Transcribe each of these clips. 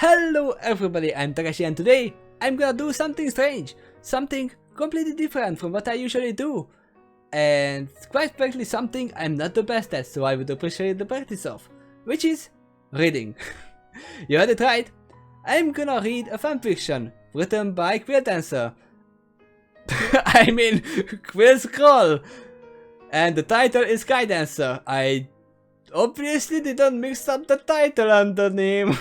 Hello everybody, I'm Takeshy and today I'm gonna do something strange. Something completely different from what I usually do. And quite frankly something I'm not the best at, so I would appreciate the practice of. Which is reading. You heard it right. I'm gonna read a fanfiction written by Quill I mean Quill Scroll. And the title is Sky Dancer. I obviously didn't mix up the title and the name.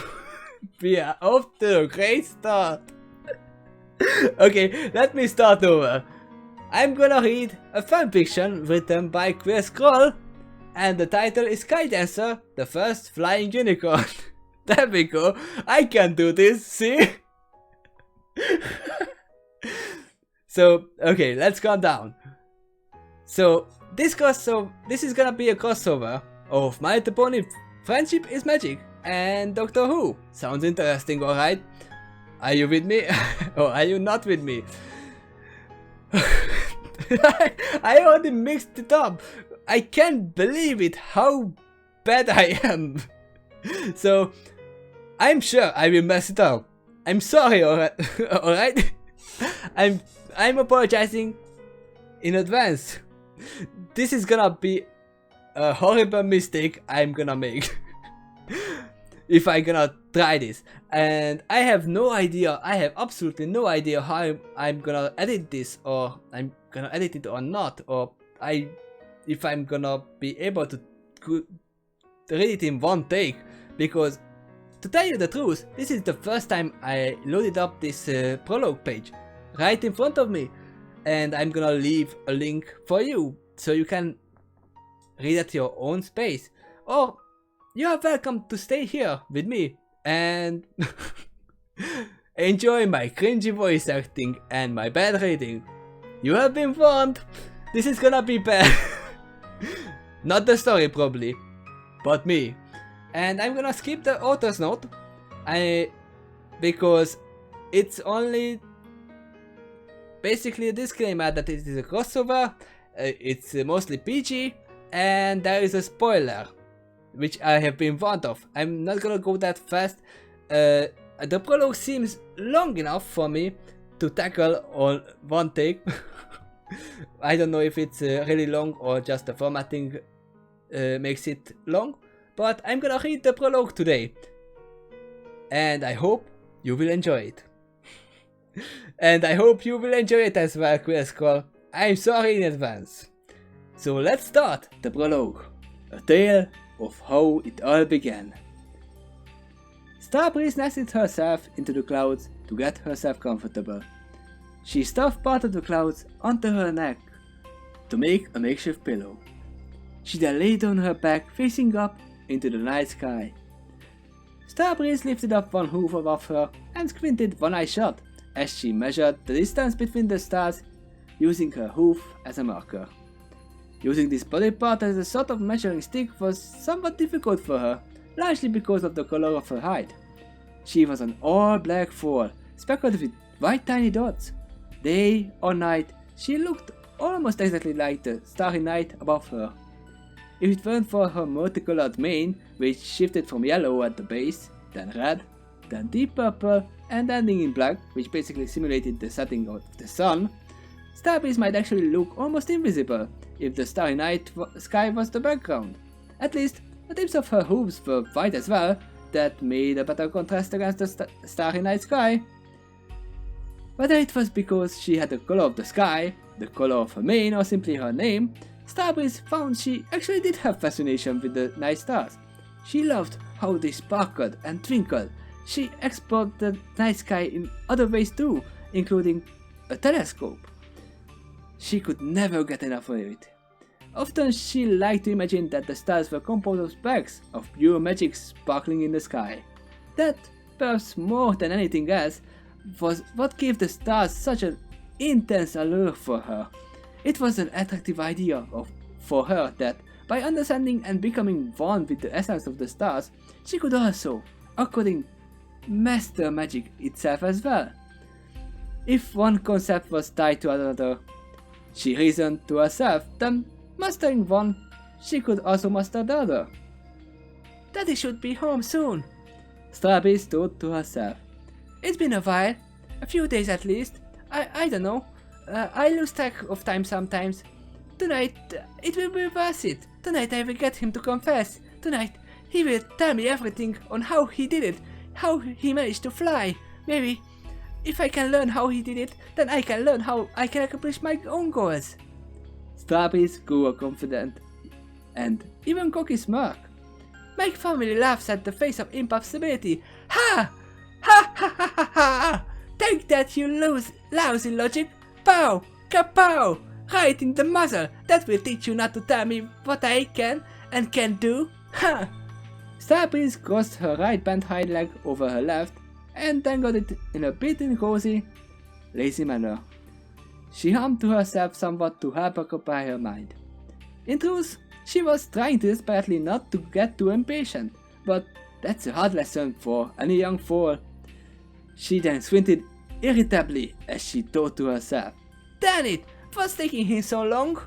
We are off to a great start. Okay, let me start over. I'm gonna read a fanfiction written by Quill Scroll, and the title is Sky Dancer, the first flying unicorn. There we go. I can do this, see? So, okay, let's calm down. So, this is gonna be a crossover of My Little Pony Friendship is Magic and Doctor Who. Sounds interesting, alright? Are you with me? Or are you not with me? I already mixed it up. I can't believe it, how bad I am. So, I'm sure I will mess it up. I'm sorry, alright? I'm apologizing in advance. This is gonna be a horrible mistake I'm gonna make. If I'm gonna try this. And I have no idea, I have absolutely no idea how I'm gonna edit this, or I'm gonna edit it or not, or if I'm gonna be able to read it in one take. Because to tell you the truth, this is the first time I loaded up this prologue page right in front of me, and I'm gonna leave a link for you so you can read at your own space, or you are welcome to stay here with me and enjoy my cringy voice acting and my bad reading. You have been warned. This is gonna be bad. Not the story probably, but me. And I'm gonna skip the author's note because it's only basically a disclaimer that it is a crossover, it's mostly PG, and there is a spoiler, which I have been warned of. I'm not gonna go that fast. The prologue seems long enough for me to tackle on one take. I don't know if it's really long or just the formatting makes it long, but I'm gonna read the prologue today. And I hope you will enjoy it. And I hope you will enjoy it as well, Quill Scroll. I'm sorry in advance. So let's start the prologue. A tale of how it all began. Starbreeze nested herself into the clouds to get herself comfortable. She stuffed part of the clouds onto her neck to make a makeshift pillow. She then laid on her back facing up into the night sky. Starbreeze lifted up one hoof above her and squinted one eye shut as she measured the distance between the stars using her hoof as a marker. Using this body part as a sort of measuring stick was somewhat difficult for her, largely because of the color of her hide. She was an all-black foal, speckled with white tiny dots. Day or night, she looked almost exactly like the starry night above her. If it weren't for her multicolored mane, which shifted from yellow at the base, then red, then deep purple, and ending in black, which basically simulated the setting of the sun, Starbreeze might actually look almost invisible if the starry night sky was the background. At least, the tips of her hooves were white as well, that made a better contrast against the starry night sky. Whether it was because she had the color of the sky, the color of her mane, or simply her name, Starbreeze found she actually did have fascination with the night stars. She loved how they sparkled and twinkled. She explored the night sky in other ways too, including a telescope. She could never get enough of it. Often she liked to imagine that the stars were composed of sparks of pure magic sparkling in the sky. That, perhaps more than anything else, was what gave the stars such an intense allure for her. It was an attractive idea for her that, by understanding and becoming one with the essence of the stars, she could also, according, master magic itself as well. If one concept was tied to another, she reasoned to herself, then mastering one, she could also master the other. Daddy should be home soon. Strawberries thought to herself. It's been a while. A few days at least. I don't know. I lose track of time sometimes. Tonight, it will be worth it. Tonight I will get him to confess. Tonight, he will tell me everything on how he did it. How he managed to fly. Maybe, if I can learn how he did it, then I can learn how I can accomplish my own goals. Strawberries grew confident and even cocky smirk. My family laughs at the face of impossibility. Ha! Ha ha ha ha ha! Take that, you lousy logic! Pow! Kapow! Right in the muzzle! That will teach you not to tell me what I can and can't do! Ha! Starbreeze crossed her right bent hind leg over her left and dangled it in a bit cozy, lazy manner. She hummed to herself somewhat to help occupy her mind. In truth, she was trying desperately not to get too impatient, but that's a hard lesson for any young fool. She then squinted irritably as she thought to herself, "Damn it! What's taking him so long?"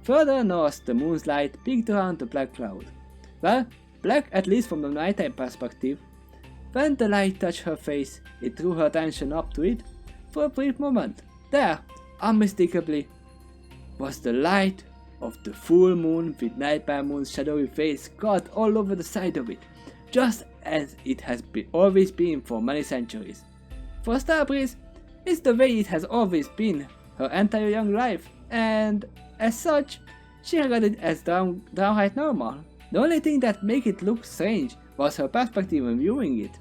Further north, the moon's light peeked around the black cloud. Well, black at least from the nighttime perspective. When the light touched her face, it drew her attention up to it for a brief moment. There, unmistakably, was the light of the full moon with Nightmare Moon's shadowy face cut all over the side of it, just as it has always been for many centuries. For Starbreeze, it's the way it has always been her entire young life, and as such, she regarded it as downright normal. The only thing that made it look strange was her perspective when viewing it.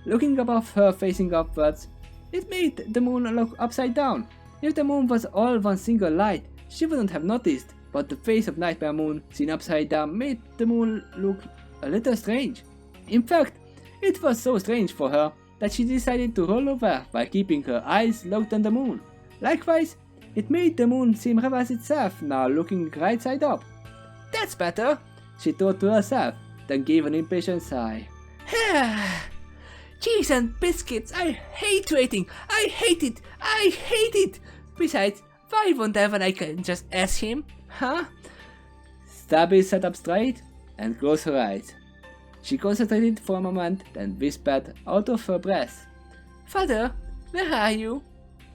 Looking above her facing upwards, it made the moon look upside down. If the moon was all one single light, she wouldn't have noticed, but the face of Nightmare Moon seen upside down made the moon look a little strange. In fact, it was so strange for her that she decided to roll over while keeping her eyes locked on the moon. Likewise, it made the moon seem reverse itself, now looking right side up. "That's better," she thought to herself, then gave an impatient sigh. Cheese and biscuits, I hate waiting, I hate it, I hate it! Besides, why won't I can just ask him, huh? Starbreeze sat up straight and closed her eyes. She concentrated for a moment, then whispered out of her breath, "Father, where are you?"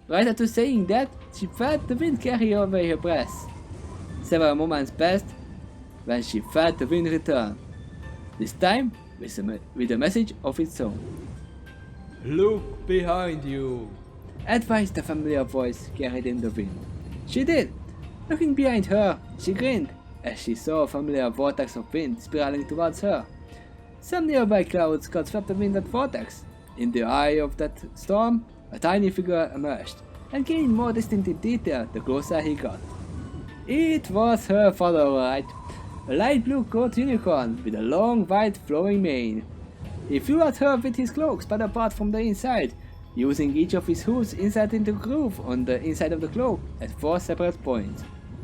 Right after saying that, she felt the wind carry away her breath. Several moments passed when she felt the wind return, this time with a message of its own. "Look behind you," advised the familiar voice carried in the wind. She did. Looking behind her, she grinned as she saw a familiar vortex of wind spiraling towards her. Some nearby clouds got swept up in that vortex. In the eye of that storm, a tiny figure emerged and gained more distinctive detail the closer he got. It was her father, alright. A light blue coat unicorn with a long, white, flowing mane. He flew at her with his cloak spread apart from the inside, using each of his hooves inserted into a groove on the inside of the cloak at 4 separate points.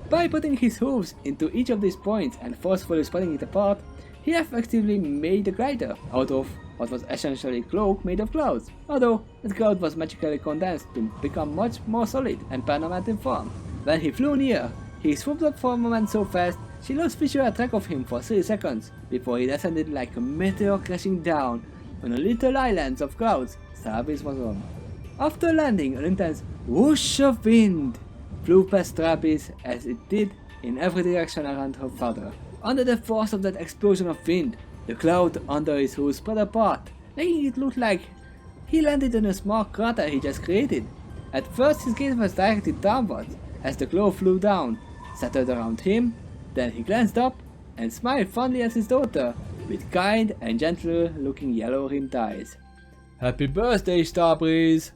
By putting his hooves into each of these points and forcefully spreading it apart, he effectively made a glider out of what was essentially a cloak made of clouds, although the cloud was magically condensed to become much more solid and permanent in form. When he flew near, he swooped up for a moment so fast she lost visual track of him for 3 seconds before he descended like a meteor crashing down on a little island of clouds Starbreeze was on. After landing, an intense whoosh of wind flew past Starbreeze as it did in every direction around her father. Under the force of that explosion of wind, the cloud under his hood spread apart, making it look like he landed in a small crater he just created. At first his gaze was directed downwards as the cloud flew down, settled around him, then he glanced up and smiled fondly at his daughter with kind and gentle looking yellow-rimmed eyes. "Happy birthday, Starbreeze!"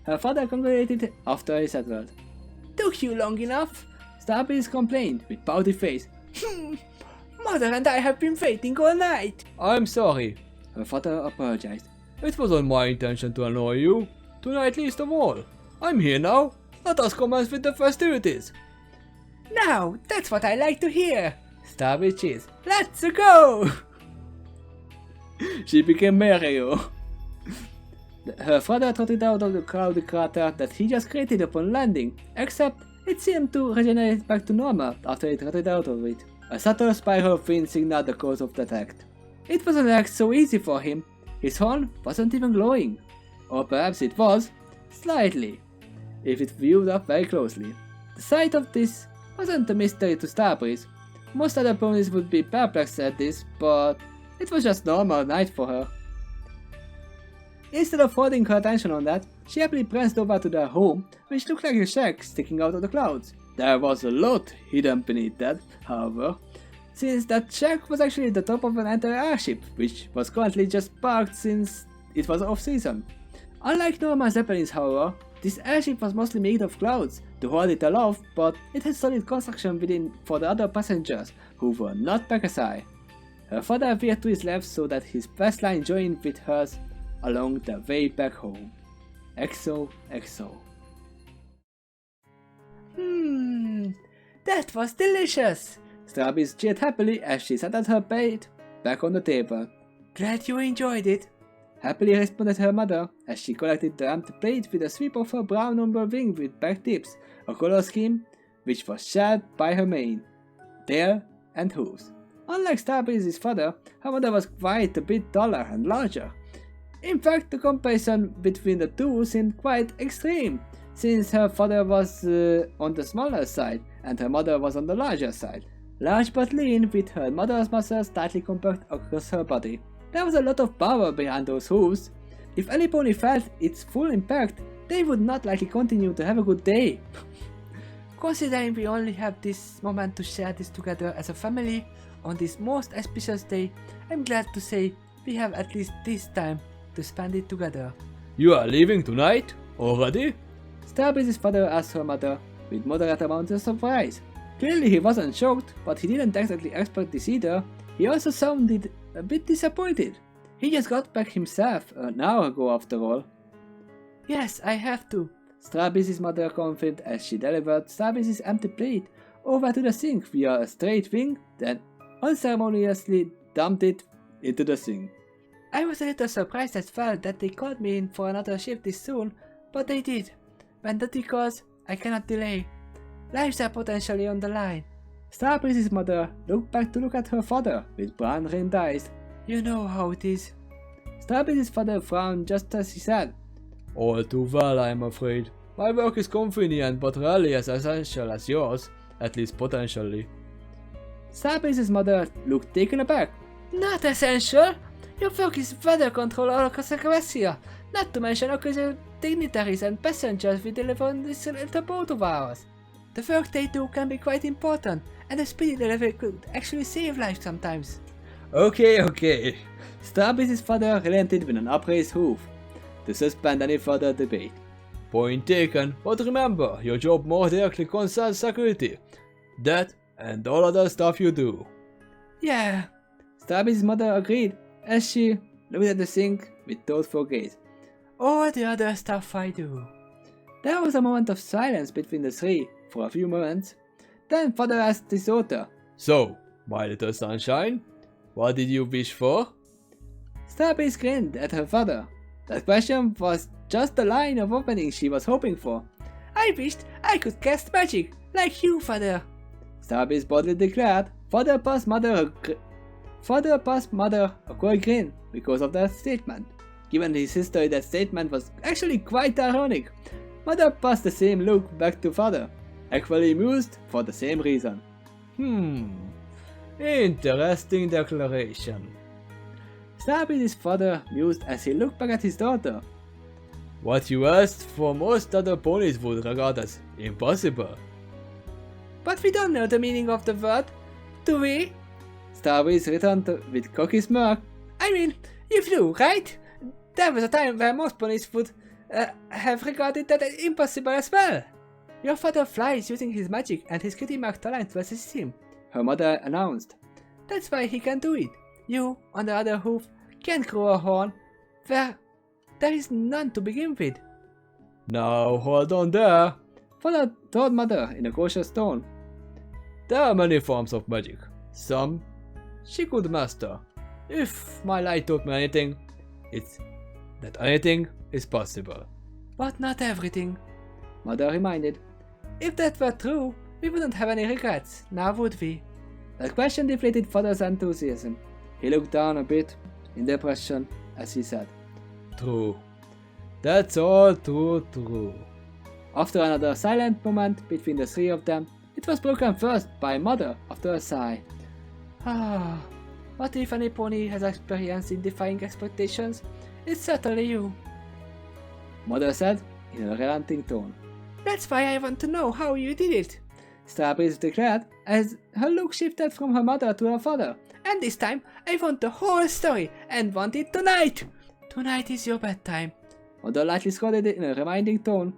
Her father congratulated after he settled. "Took you long enough?" Starbreeze complained with pouty face. "Mother and I have been waiting all night." "I'm sorry," her father apologized. "It wasn't my intention to annoy you. Tonight least of all. I'm here now. Let us commence with the festivities." "Now, that's what I like to hear." Starbreeze cheers. "Let's go!" She became merry. Her father trotted out of the crowded crater that he just created upon landing, except it seemed to regenerate back to normal after he trotted out of it. A subtle spiral fin signaled the cause of that act. It wasn't act so easy for him. His horn wasn't even glowing. Or perhaps it was, slightly, if it viewed up very closely. The sight of this wasn't a mystery to Starbreeze. Most other ponies would be perplexed at this, but it was just normal night for her. Instead of holding her attention on that, she happily pranced over to their home, which looked like a shack sticking out of the clouds. There was a lot hidden beneath that, however, since that shack was actually the top of an entire airship, which was currently just parked since it was off-season. Unlike normal Zeppelins, however, this airship was mostly made of clouds to hold it aloft, but it had solid construction within for the other passengers who were not Takeshy. Her father veered to his left so that his fast line joined with hers along the way back home. XOXO. That was delicious! Starbreeze cheered happily as she sat at her plate back on the table. Glad you enjoyed it. Happily responded her mother as she collected the empty plate with a sweep of her brown umber wing with black tips, a color scheme which was shared by her mane, tail and hooves. Unlike Starbreeze's father, her mother was quite a bit taller and larger. In fact, the comparison between the two seemed quite extreme, since her father was on the smaller side and her mother was on the larger side. Large but lean, with her mother's muscles tightly compact across her body. There was a lot of power behind those hooves. If any pony felt its full impact, they would not likely continue to have a good day. Considering we only have this moment to share this together as a family on this most auspicious day, I'm glad to say we have at least this time to spend it together. You are leaving tonight? Already? Starbreeze's father asked her mother with moderate amounts of surprise. Clearly he wasn't shocked, but he didn't exactly expect this either. He also sounded a bit disappointed. He just got back himself an hour ago after all. Yes, I have to, Starbreeze's mother confirmed as she delivered Starbreeze's empty plate over to the sink via a straight wing, then unceremoniously dumped it into the sink. I was a little surprised as well that they called me in for another shift this soon, but they did. When that occurs, I cannot delay. Lives are potentially on the line. Starbreeze's mother looked back to look at her father with brown-rimmed eyes. You know how it is. Starbreeze's father frowned just as he said, All too well, I am afraid. My work is convenient but rarely as essential as yours, at least potentially. Starbreeze's mother looked taken aback. Not essential? Your work is weather control all across Agressia, not to mention occasional dignitaries and passengers we deliver on this little boat of ours. The work they do can be quite important, and a speedy delivery could actually save lives sometimes. Okay. Starbreeze's father relented with an upraised hoof, to suspend any further debate. Point taken, but remember, your job more directly concerns security. That and all other stuff you do. Yeah, Starbreeze's mother agreed as she looked at the sink with thoughtful gaze. All the other stuff I do. There was a moment of silence between the three for a few moments. Then father asked his daughter, So, my little sunshine, what did you wish for? Starbreeze grinned at her father. That question was just the line of opening she was hoping for. I wished I could cast magic, like you, father. Starbreeze boldly declared. Father passed mother a cold grin because of that statement. Given his history, that statement was actually quite ironic. Mother passed the same look back to father, equally amused for the same reason. Interesting declaration. Starbreeze's father mused as he looked back at his daughter. What you asked for most other ponies would regard as impossible. But we don't know the meaning of the word, do we? Starbreeze returned with cocky smirk. I mean, you flew, right? There was a time where most ponies would have regarded that as impossible as well. Your father flies using his magic and his cutie mark talent to assist him, her mother announced. That's why he can do it. You, on the other hoof, can't grow a horn where there is none to begin with. Now hold on there. Father told mother in a cautious tone. There are many forms of magic. Some she could master. If my light taught me anything, it's that anything is possible. But not everything, mother reminded. If that were true, we wouldn't have any regrets, now would we? That question deflated father's enthusiasm. He looked down a bit, in depression, as he said. True. That's all true. After another silent moment between the three of them, it was broken first by Mother after a sigh. What if any pony has experience in defying expectations? It's certainly you, Mother said in a relenting tone. That's why I want to know how you did it, Starbreeze declared as her look shifted from her mother to her father. And this time, I want the whole story and want it tonight. Tonight is your bedtime. Mother lightly scolded in a reminding tone.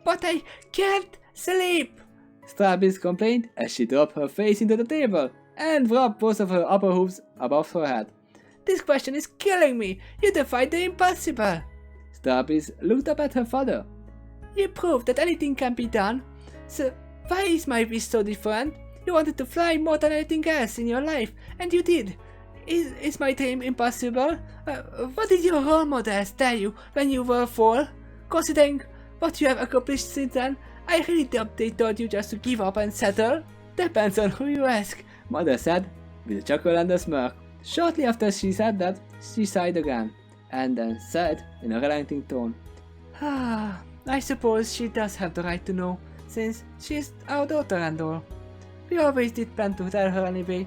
But I can't sleep, Starbreeze complained as she dropped her face into the table and rubbed both of her upper hooves above her head. This question is killing me. You defied the impossible. Starbreeze looked up at her father. You proved that anything can be done. So why is my wish so different? You wanted to fly more than anything else in your life, and you did. Is my dream impossible? What did your role models tell you when you were 4? Considering what you have accomplished since then, I really doubt they told you just to give up and settle. Depends on who you ask, Mother said with a chuckle and a smirk. Shortly after she said that, she sighed again, and then said in a relenting tone, I suppose she does have the right to know, since she's our daughter and all. We always did plan to tell her anyway,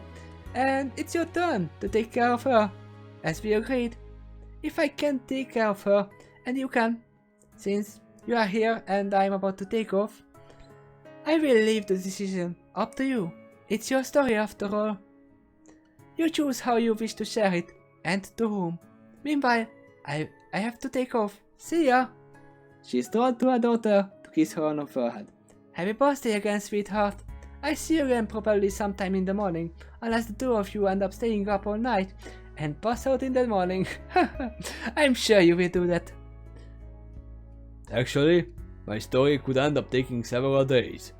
and it's your turn to take care of her, as we agreed. If I can take care of her, and you can, since you are here and I'm about to take off, I will leave the decision up to you. It's your story after all. You choose how you wish to share it, and to whom. Meanwhile, I have to take off. See ya! She strolled to her daughter to kiss her on her forehead. Happy birthday again, sweetheart. I see you again probably sometime in the morning, unless the two of you end up staying up all night and pass out in the morning. I'm sure you will do that. Actually, my story could end up taking several days.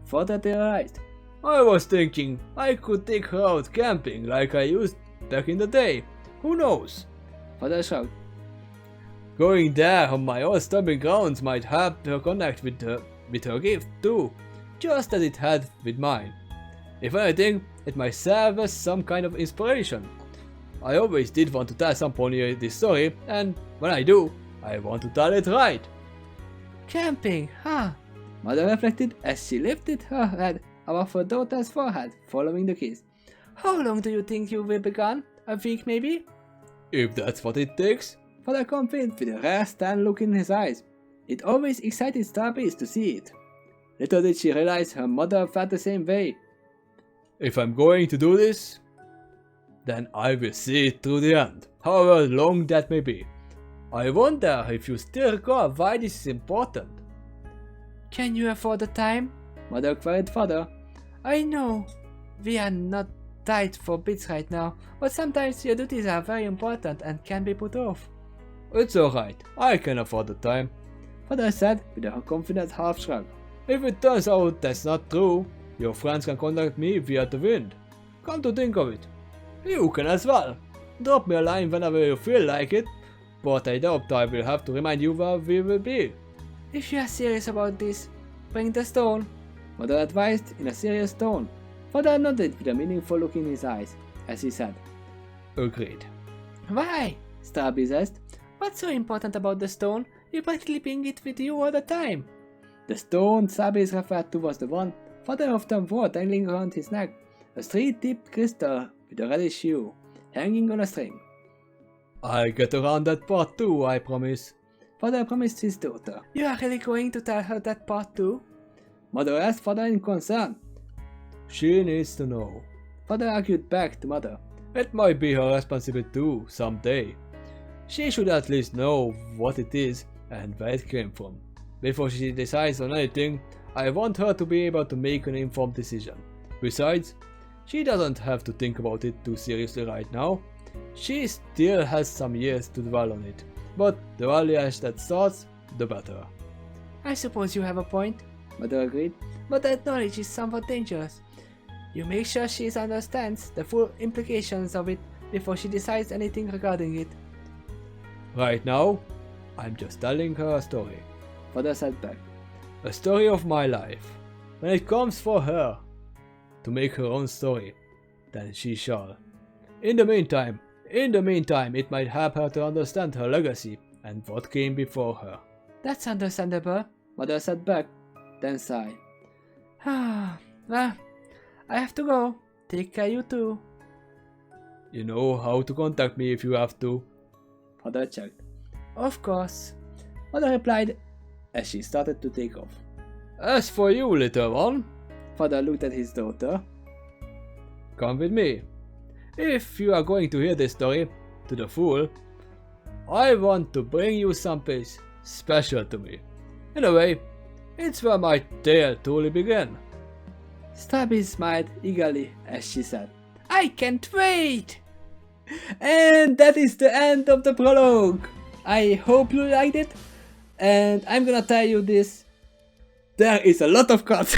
Father theorized. I was thinking I could take her out camping like I used back in the day. Who knows? Father shrugged. Going there on my old stomping grounds might help her connect with her gift too, just as it had with mine. If anything, it might serve as some kind of inspiration. I always did want to tell some pony this story, and when I do, I want to tell it right. Camping, huh? Mother reflected as she lifted her head above her daughter's forehead, following the kiss. How long do you think you will be gone? A week maybe? If that's what it takes. Father confirmed with a rare stern look in his eyes. It always excited Starbreeze to see it. Little did she realize her mother felt the same way. If I'm going to do this, then I will see it through the end, however long that may be. I wonder if you still recall why this is important. Can you afford the time? Mother queried Father. I know we are not tight for bits right now, but sometimes your duties are very important and can be put off. It's alright, I can afford the time, Father said with a confident half shrug. If it turns out that's not true, your friends can contact me via the wind. Come to think of it, you can as well. Drop me a line whenever you feel like it, but I doubt I will have to remind you where we will be. If you are serious about this, bring the stone, Mother advised in a serious tone. Father nodded with a meaningful look in his eyes, as he said, Agreed. Why? Starbreeze asked. What's so important about the stone? You practically bring it with you all the time. The stone Starbreeze referred to was the one Father often wore dangling around his neck, a straight-tipped crystal with a reddish hue, hanging on a string. I'll get around that part too, I promise, Father promised his daughter. You are really going to tell her that part too? Mother asked Father in concern. She needs to know, Father argued back to Mother. It might be her responsibility too, someday. She should at least know what it is and where it came from. Before she decides on anything, I want her to be able to make an informed decision. Besides, she doesn't have to think about it too seriously right now. She still has some years to dwell on it, but the earlier that starts, the better. I suppose you have a point, Mother agreed. But that knowledge is somewhat dangerous. You make sure she understands the full implications of it before she decides anything regarding it. Right now, I'm just telling her a story, Father said back. A story of my life. When it comes for her to make her own story, then she shall. In the meantime, In the meantime, it might help her to understand her legacy and what came before her. That's understandable, Mother said back, then sighed. Well, I have to go. Take care, you too. You know how to contact me if you have to. Father checked. Of course, Mother replied as she started to take off. As for you, little one, Father looked at his daughter. Come with me. If you are going to hear this story to the full, I want to bring you someplace special to me. In a way, it's where my tale truly began. Starbreeze smiled eagerly as she said, I can't wait! And that is the end of the prologue. I hope you liked it, and I'm gonna tell you this. There is a lot of cuts.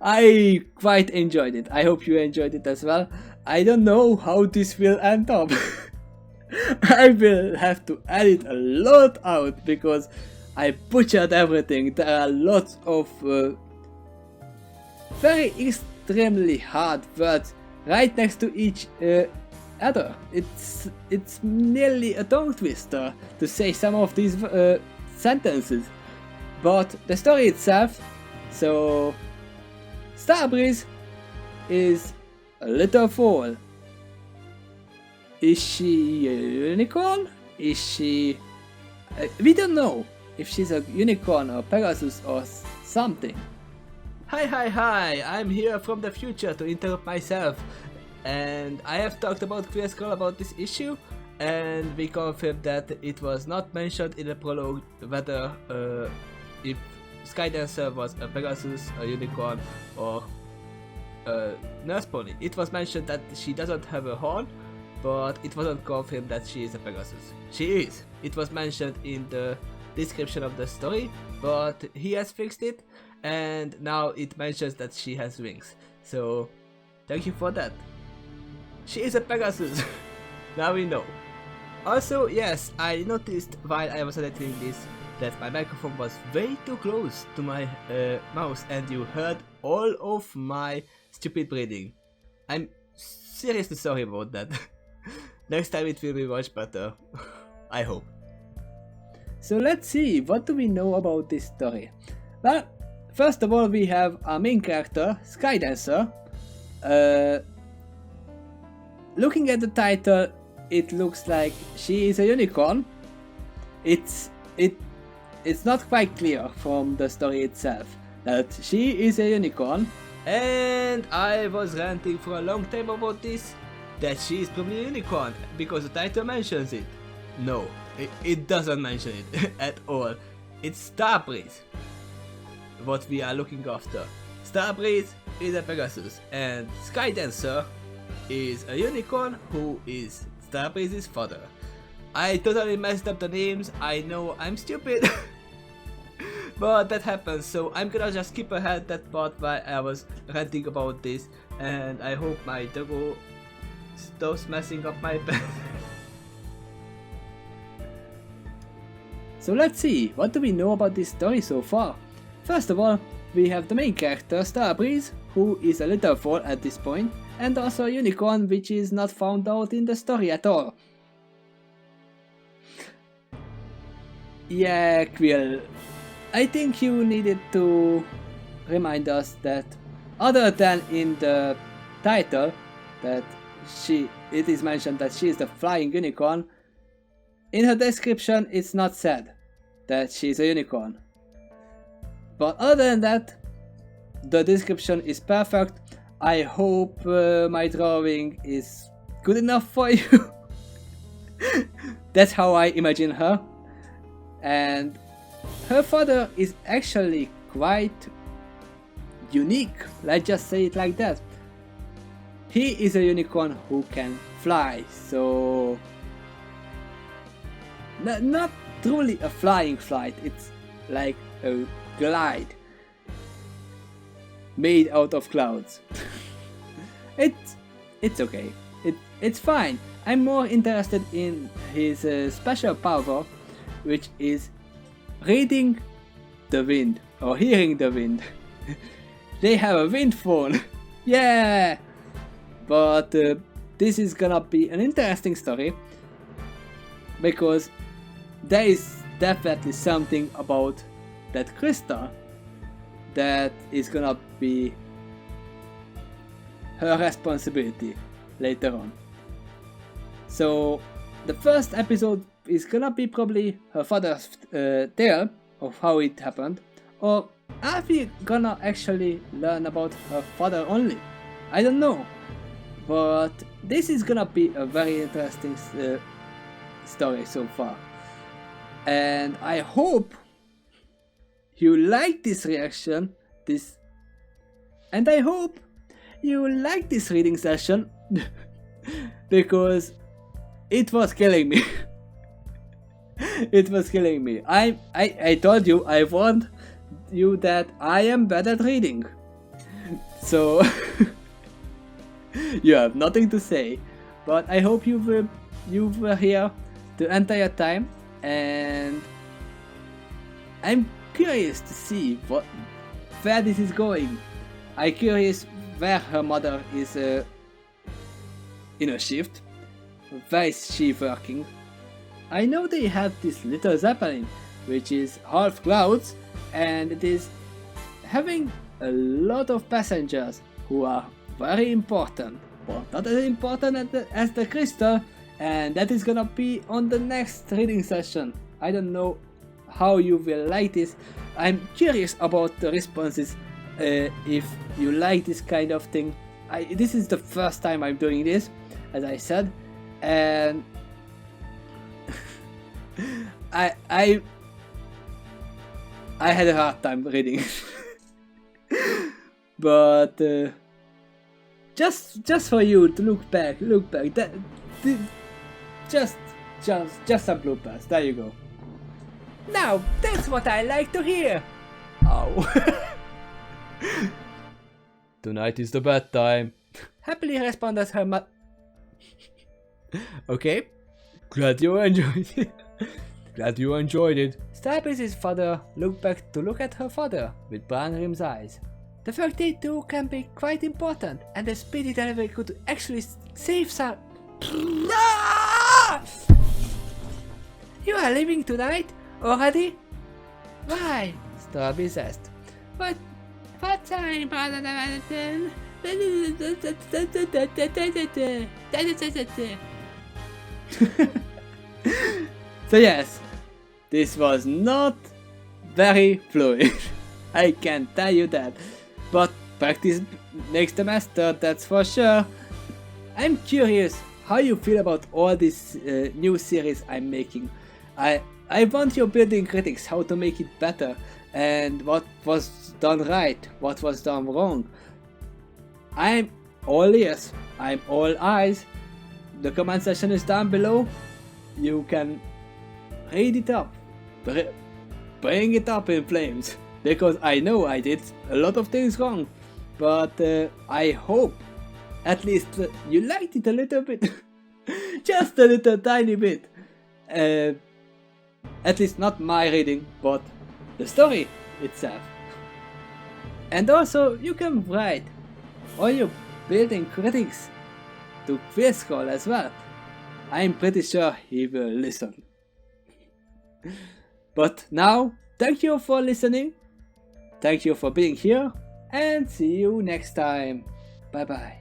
I quite enjoyed it. I hope you enjoyed it as well. I don't know how this will end up. I will have to edit a lot out because I butchered everything. There are lots of very extremely hard words right next to each other. It's nearly a tongue twister to say some of these sentences. But the story itself, so Starbreeze is a little foal. Is she a unicorn? Is she... we don't know if she's a unicorn or Pegasus or something. Hi, I'm here from the future to interrupt myself. And I have talked about Quill Scroll about this issue, and we confirmed that it was not mentioned in the prologue whether if Skydancer was a Pegasus, a unicorn, or a nurse pony. It was mentioned that she doesn't have a horn, but it wasn't confirmed that she is a Pegasus. She is. It was mentioned in the description of the story, but he has fixed it, and now it mentions that she has wings. So, thank you for that. She is a Pegasus. Now we know. Also, yes, I noticed while I was editing this that my microphone was way too close to my mouse and you heard all of my stupid breathing. I'm seriously sorry about that. Next time it will be much better. I hope. So let's see, what do we know about this story? Well, first of all we have our main character, Skydancer. Looking at the title, it looks like she is a unicorn. It's not quite clear from the story itself that she is a unicorn. And I was ranting for a long time about this, that she is probably a unicorn, because the title mentions it. No, it doesn't mention it at all. It's Starbreeze, what we are looking after. Starbreeze is a Pegasus, and Skydancer is a unicorn who is Starbreeze's father. I totally messed up the names, I know I'm stupid, but that happens, so I'm gonna just skip ahead that part while I was ranting about this, and I hope my doggo stops messing up my pen. So let's see, what do we know about this story so far? First of all, we have the main character Starbreeze, who is a little foal at this point, and also a unicorn which is not found out in the story at all. Yeah, Quill, I think you needed to remind us that other than in the title that it is mentioned that she is the flying unicorn, in her description it's not said that she is a unicorn. But other than that, the description is perfect. I hope my drawing is good enough for you. That's how I imagine her. And her father is actually quite unique, let's just say it like that. He is a unicorn who can fly, so not truly a flying flight, it's like a glide made out of clouds. It's okay, it's fine. I'm more interested in his special power, which is reading the wind or hearing the wind. They have a wind phone. Yeah, but this is gonna be an interesting story, because there is definitely something about that crystal that is gonna be her responsibility later on. So the first episode is gonna be probably her father's tale of how it happened, or are we gonna actually learn about her father only? I don't know, but this is gonna be a very interesting story so far, and I hope you like this reaction, and I hope you like this reading session because it was killing me. It was killing me. I told you, I warned you that I am bad at reading. So you have nothing to say, but I hope you were here the entire time, and I'm curious to see where this is going. I'm curious where her mother is in a shift. Where is she working? I know they have this little zeppelin, which is half clouds, and it is having a lot of passengers who are very important, but not as important as the crystal, and that is gonna be on the next reading session. I don't know how you will like this. I'm curious about the responses, if you like this kind of thing. This is the first time I'm doing this, as I said, and I had a hard time reading but just for you to look back, just some bloopers. There you go. Now that's what I like to hear. Ow. Tonight is the bad time. Happily responded her Okay. Glad you enjoyed it. Glad you enjoyed it. Starpiece's father looked back to look at her father with brown rimmed eyes. The work they do can be quite important, and the speedy delivery could actually save some. You are leaving tonight already? Why? Starpiece asked. What time? So yes, this was not very fluid. I can tell you that, but practice makes the master, that's for sure. I'm curious how you feel about all this new series I'm making. I want your building critics how to make it better, and what was done right, what was done wrong. I'm all ears, I'm all eyes. The comment section is down below. You can read it up, bring it up in flames, because I know I did a lot of things wrong, but I hope at least you liked it a little bit. Just a little tiny bit. At least not my reading, but the story itself. And also you can write all your building critics to Quill Scroll as well. I'm pretty sure he will listen. But now, thank you for listening, thank you for being here, and see you next time. Bye bye.